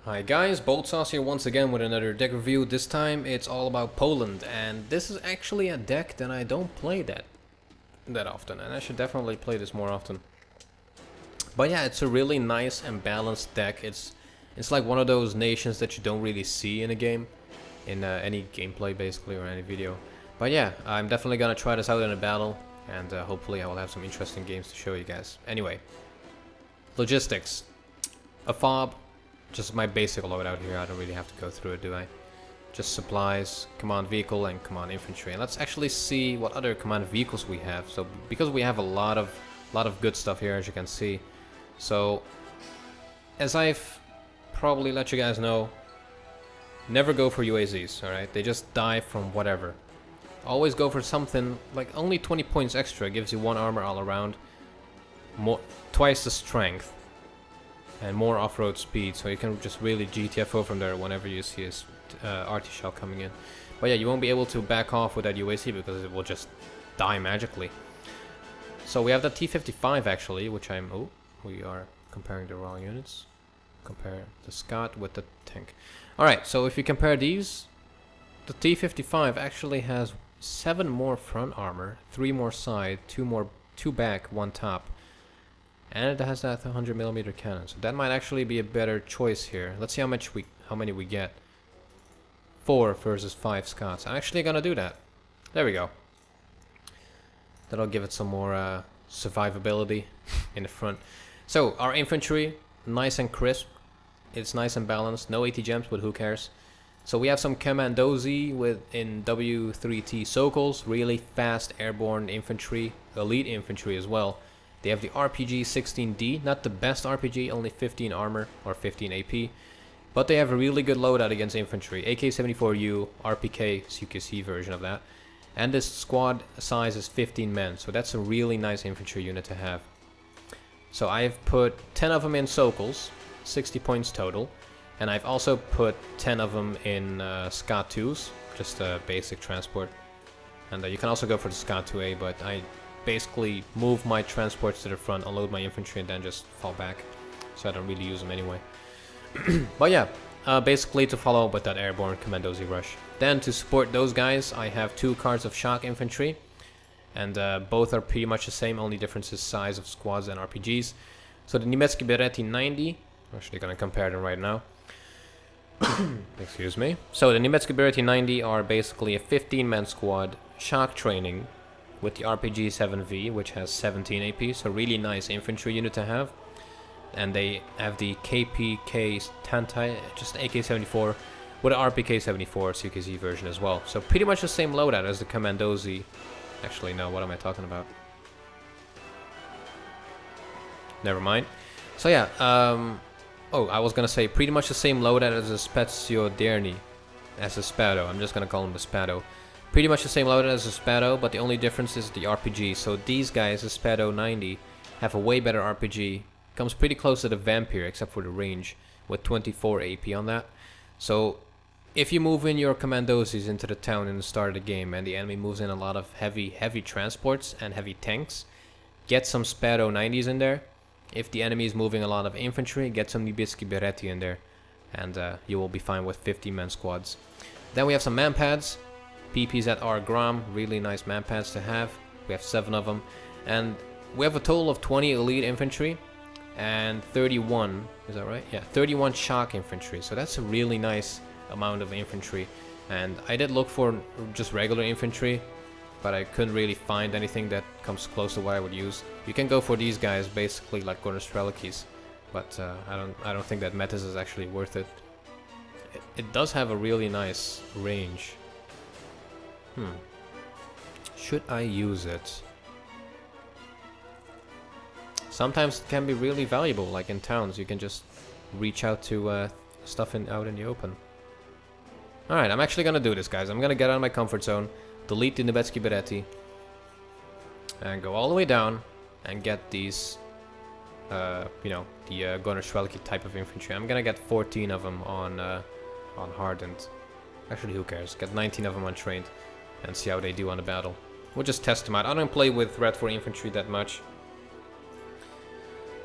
Hi guys, Boltsauce here once again with another deck review. This time it's all about Poland, and this is actually a deck that I don't play that often, and I should definitely play this more often. But yeah, it's a really nice and balanced deck. It's like one of those nations that you don't really see in a game, in any gameplay basically, or any video. But yeah, I'm definitely gonna try this out in a battle, and hopefully I will have some interesting games to show you guys. Anyway, logistics. A fob. Just my basic loadout here, I don't really have to go through it, do I? Just supplies, command vehicle, and command infantry. And let's actually see what other command vehicles we have. So, because we have a lot of good stuff here, as you can see. So, as I've probably let you guys know, never go for UAZs, alright? They just die from whatever. Always go for something, like only 20 points extra gives you 1 armor all around. Twice the strength. And more off-road speed, so you can just really GTFO from there whenever you see a RT shell coming in. But yeah, you won't be able to back off with that UAC because it will just die magically. So we have the T-55 actually, which we are comparing the wrong units. Compare the Scot with the tank. Alright, so if you compare these, the T-55 actually has 7 more front armor, 3 more side, 2 back, 1 top. And it has that 100mm cannon, so that might actually be a better choice here. Let's see how many we get. 4 versus 5 Scots. I'm actually gonna do that. There we go. That'll give it some more survivability in the front. So our infantry, nice and crisp. It's nice and balanced. No 80 gems, but who cares? So we have some Commandozi in W3T Sokals, really fast airborne infantry, elite infantry as well. They have the RPG 16D, not the best RPG, only 15 armor or 15 AP. But they have a really good loadout against infantry. AK-74U, RPK, CQC version of that. And this squad size is 15 men, so that's a really nice infantry unit to have. So I've put 10 of them in Sokals, 60 points total. And I've also put 10 of them in Scot 2s, just a basic transport. And you can also go for the Scot 2A, but I basically move my transports to the front, unload my infantry, and then just fall back. So I don't really use them anyway. But yeah, basically to follow up with that airborne Commandozi rush. Then to support those guys, I have 2 cards of shock infantry. And both are pretty much the same, only difference is size of squads and RPGs. So the Niemiecki Beretti 90, I'm actually going to compare them right now. Excuse me. So the Niemiecki Beretti 90 are basically a 15-man squad, shock training, with the RPG 7V, which has 17 AP, so really nice infantry unit to have. And they have the KPK Tantai, just AK-74, with an RPK-74 CKZ version as well. So pretty much the same loadout as the Commandozi. Actually, no, what am I talking about? Never mind. So yeah, I was gonna say pretty much the same loadout as the Spezio Derni, as the Spado. I'm just gonna call him the Spado. Pretty much the same loadout as the Spado, but the only difference is the RPG. So these guys, the Spado 90, have a way better RPG. Comes pretty close to the Vampire, except for the range, with 24 AP on that. So if you move in your Commandozis into the town in the start of the game, and the enemy moves in a lot of heavy transports and heavy tanks, get some Spado 90s in there. If the enemy is moving a lot of infantry, get some Niemiecki Beretti in there, and you will be fine with 50-man squads. Then we have some manpads. PPZR Gram, really nice manpads to have. We have 7 of them. And we have a total of 20 elite infantry and 31, is that right? Yeah, 31 shock infantry. So that's a really nice amount of infantry. And I did look for just regular infantry, but I couldn't really find anything that comes close to what I would use. You can go for these guys, basically like Gornstrelkis, but I don't think that Metis is actually worth it. It does have a really nice range. Should I use it? Sometimes it can be really valuable, like in towns. You can just reach out to stuff out in the open. Alright, I'm actually gonna do this, guys. I'm gonna get out of my comfort zone, delete the Niemiecki Beretti, and go all the way down and get these, the Gornstrelki type of infantry. I'm gonna get 14 of them on hardened. Actually, who cares? Get 19 of them on trained and see how they do on the battle. We'll just test them out. I don't play with Red 4 infantry that much.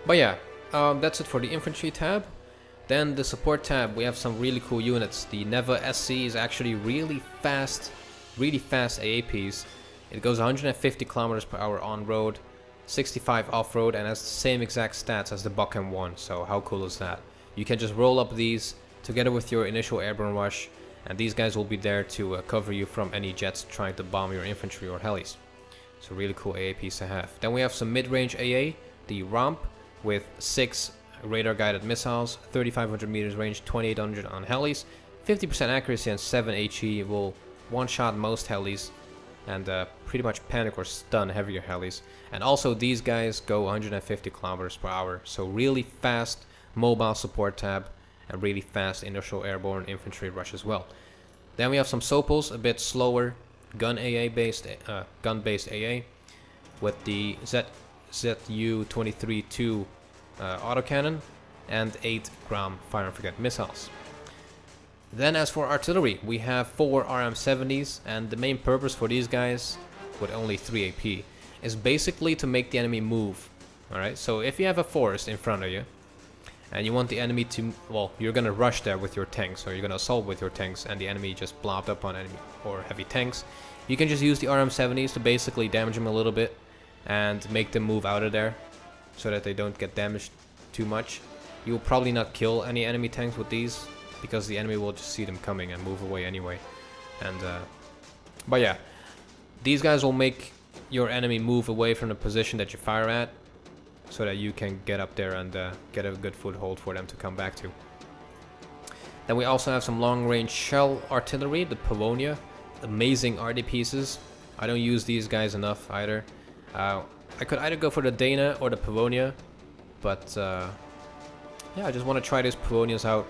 But yeah, That's it for the infantry tab. Then the support tab, we have some really cool units. The Neva SC is actually really fast AAPs. It goes 150 kilometers per hour on road, 65 off road, and has the same exact stats as the Bacon one. So how cool is that? You can just roll up these together with your initial airborne rush, and these guys will be there to cover you from any jets trying to bomb your infantry or helis. So really cool AAPs to have. Then we have some mid-range AA, the Romp, with 6 radar guided missiles, 3500 meters range, 2800 on helis, 50% accuracy and 7 HE. Will one-shot most helis and pretty much panic or stun heavier helis. And also these guys go 150 kilometers per hour, so really fast mobile support tab and really fast initial airborne infantry rush as well. Then we have some Sopals, a bit slower, gun-based AA, with the ZU-23-2 autocannon and 8 gram fire and forget missiles. Then as for artillery, we have 4 RM70s, and the main purpose for these guys, with only 3 AP, is basically to make the enemy move. Alright, so if you have a forest in front of you, and you want the enemy to, well, you're gonna rush there with your tanks, or you're gonna assault with your tanks, and the enemy just blobbed up on enemy or heavy tanks, you can just use the RM70s to basically damage them a little bit, and make them move out of there, so that they don't get damaged too much. You will probably not kill any enemy tanks with these, because the enemy will just see them coming and move away anyway. And but yeah, these guys will make your enemy move away from the position that you fire at, so that you can get up there and get a good foothold for them to come back to. Then we also have some long-range shell artillery, the Pavonia. Amazing RD pieces. I don't use these guys enough either. I could either go for the Dana or the Pavonia, but yeah, I just want to try these Pavonias out.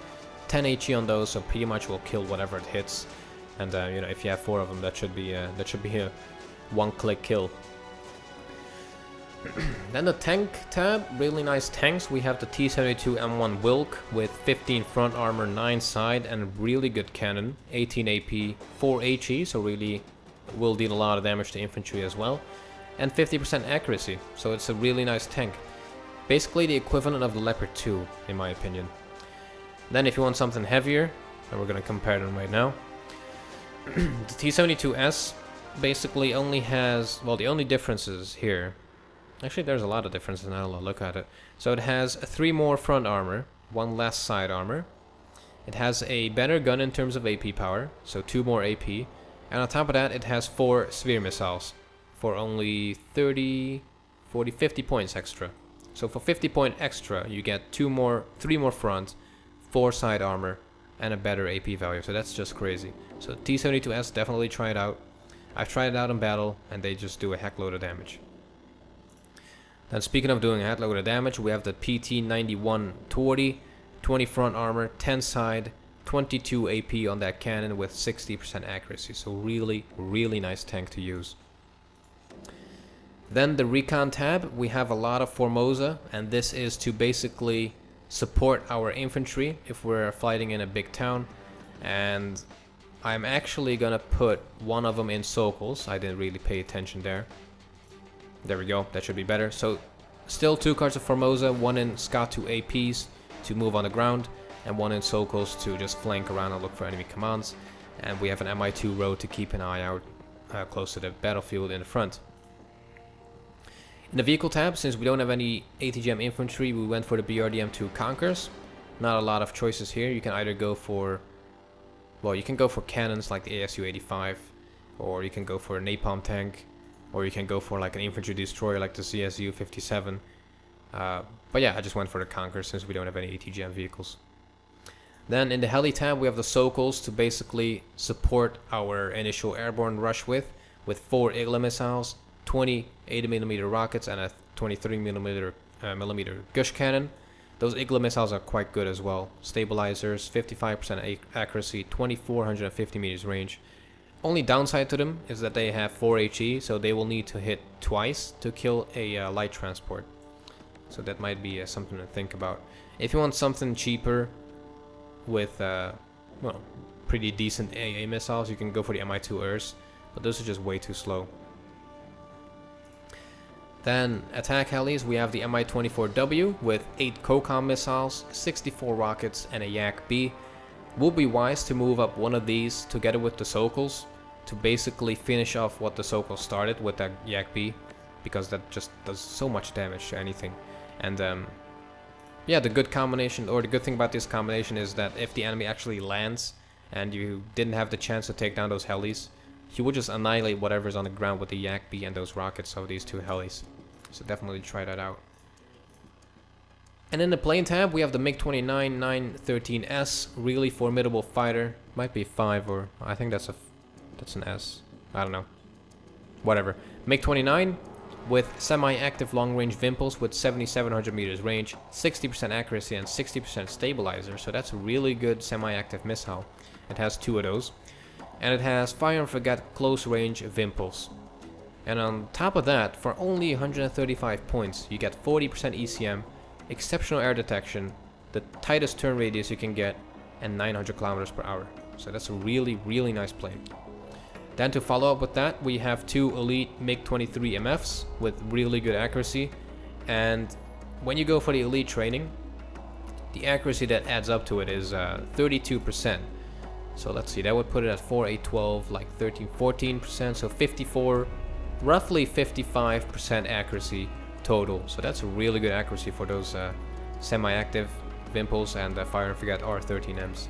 10 HE on those, so pretty much will kill whatever it hits. And you know, if you have 4 of them, that should be a one-click kill. Then the tank tab, really nice tanks. We have the T-72 M1 Wilk with 15 front armor, 9 side, and really good cannon. 18 AP, 4 HE, so really will deal a lot of damage to infantry as well. And 50% accuracy, so it's a really nice tank. Basically the equivalent of the Leopard 2, in my opinion. Then if you want something heavier, and we're going to compare them right now. The T-72S basically only has, well, the only differences here. Actually, there's a lot of differences now. I'll look at it. So it has 3 more front armor, 1 less side armor. It has a better gun in terms of AP power, so 2 more AP. And on top of that, it has 4 sphere missiles for only 30, 40, 50 points extra. So for 50 point extra, you get 3 more front, 4 side armor, and a better AP value. So that's just crazy. So T-72S, definitely try it out. I've tried it out in battle, and they just do a heck load of damage. Then speaking of doing a heck load of damage, we have the PT-91 Torty, 20 front armor, 10 side, 22 AP on that cannon with 60% accuracy. So really, really nice tank to use. Then the recon tab, we have a lot of Formosa, and this is to basically support our infantry if we're fighting in a big town. And I'm actually gonna put one of them in Sokals. I didn't really pay attention there. There we go, that should be better. So still 2 cards of Formosa, 1 in Scott 2 APs to move on the ground, and 1 in Sokals to just flank around and look for enemy commands. And we have an MI2 row to keep an eye out close to the battlefield in the front. In the vehicle tab, since we don't have any ATGM infantry, we went for the BRDM2 Conkers. Not a lot of choices here. You can either go for, well, you can go for cannons like the ASU-85, or you can go for a napalm tank, or you can go for like an infantry destroyer like the CSU-57. But yeah, I just went for the Conkers since we don't have any ATGM vehicles. Then in the heli tab, we have the Sokals to basically support our initial airborne rush with 4 Igla missiles, 20 80mm rockets, and a 23mm Gush cannon. Those Igla missiles are quite good as well. Stabilizers, 55% accuracy, 2450 meters range. Only downside to them is that they have 4 HE, so they will need to hit twice to kill a light transport. So that might be something to think about. If you want something cheaper with well, pretty decent AA missiles, you can go for the Mi-2 Urs, but those are just way too slow. Then attack helis, we have the Mi-24W with 8 COCOM missiles, 64 rockets and a Yak-B. Would be wise to move up one of these together with the SOCOLs to basically finish off what the SOCOL started with that Yak-B, because that just does so much damage to anything. And yeah, the good combination, or the good thing about this combination is that if the enemy actually lands and you didn't have the chance to take down those helis, you would just annihilate whatever's on the ground with the Yak-B and those rockets of these 2 helis. So definitely try that out. And in the plane tab, we have the MiG-29 913S, really formidable fighter. Might be 5, or I think that's an S. I don't know. Whatever. MiG-29 with semi-active long-range Vimples with 7,700 meters range, 60% accuracy and 60% stabilizer. So that's a really good semi-active missile. It has 2 of those. And it has fire and forget close-range Vimples. And on top of that, for only 135 points, you get 40% ECM, exceptional air detection, the tightest turn radius you can get, and 900 kilometers per hour. So that's a really, really nice plane. Then to follow up with that, we have 2 elite MiG-23 MFs with really good accuracy. And when you go for the elite training, the accuracy that adds up to it is 32%. So let's see, that would put it at 4, 8, 12, like 13, 14%, so 54, roughly 55% accuracy total. So that's a really good accuracy for those semi-active Vimples and fire and forget R13Ms.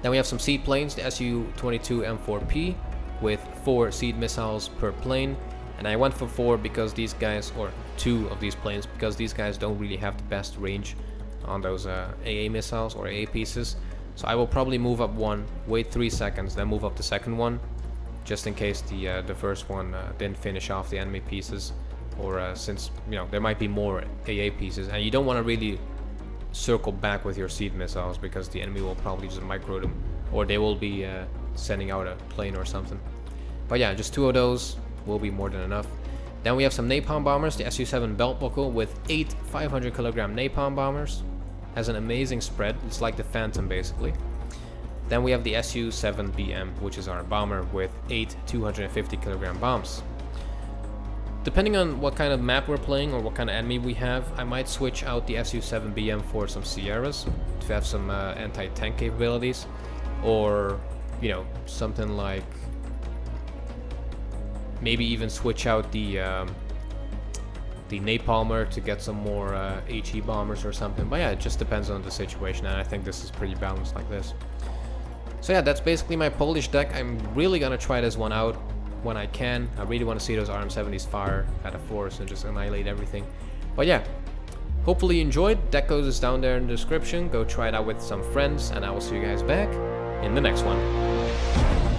Then we have some seed planes, the Su-22 M4P with 4 seed missiles per plane. And I went for 4 because these guys, or 2 of these planes, because these guys don't really have the best range on those AA missiles or AA pieces. So I will probably move up one, wait 3 seconds, then move up the second one, just in case the first one didn't finish off the enemy pieces, or since, you know, there might be more AA pieces, and you don't want to really circle back with your seed missiles because the enemy will probably just micro them, or they will be sending out a plane or something. But yeah, just 2 of those will be more than enough. Then we have some napalm bombers, the Su-7 belt buckle with 8 500 kilogram napalm bombers. Has an amazing spread, it's like the Phantom basically. Then we have the Su-7BM, which is our bomber with 8 250 kilogram bombs. Depending on what kind of map we're playing or what kind of enemy we have, I might switch out the Su-7BM for some Sierras to have some anti-tank capabilities, or, you know, something like maybe even switch out the Napalmer to get some more HE bombers or something. But yeah, it just depends on the situation, and I think this is pretty balanced like this. So yeah, that's basically my Polish deck. I'm really gonna try this one out when I can. I really want to see those RM70s fire at a force and just annihilate everything. But yeah, hopefully you enjoyed. Deck codes is down there in the description. Go try it out with some friends, and I will see you guys back in the next one.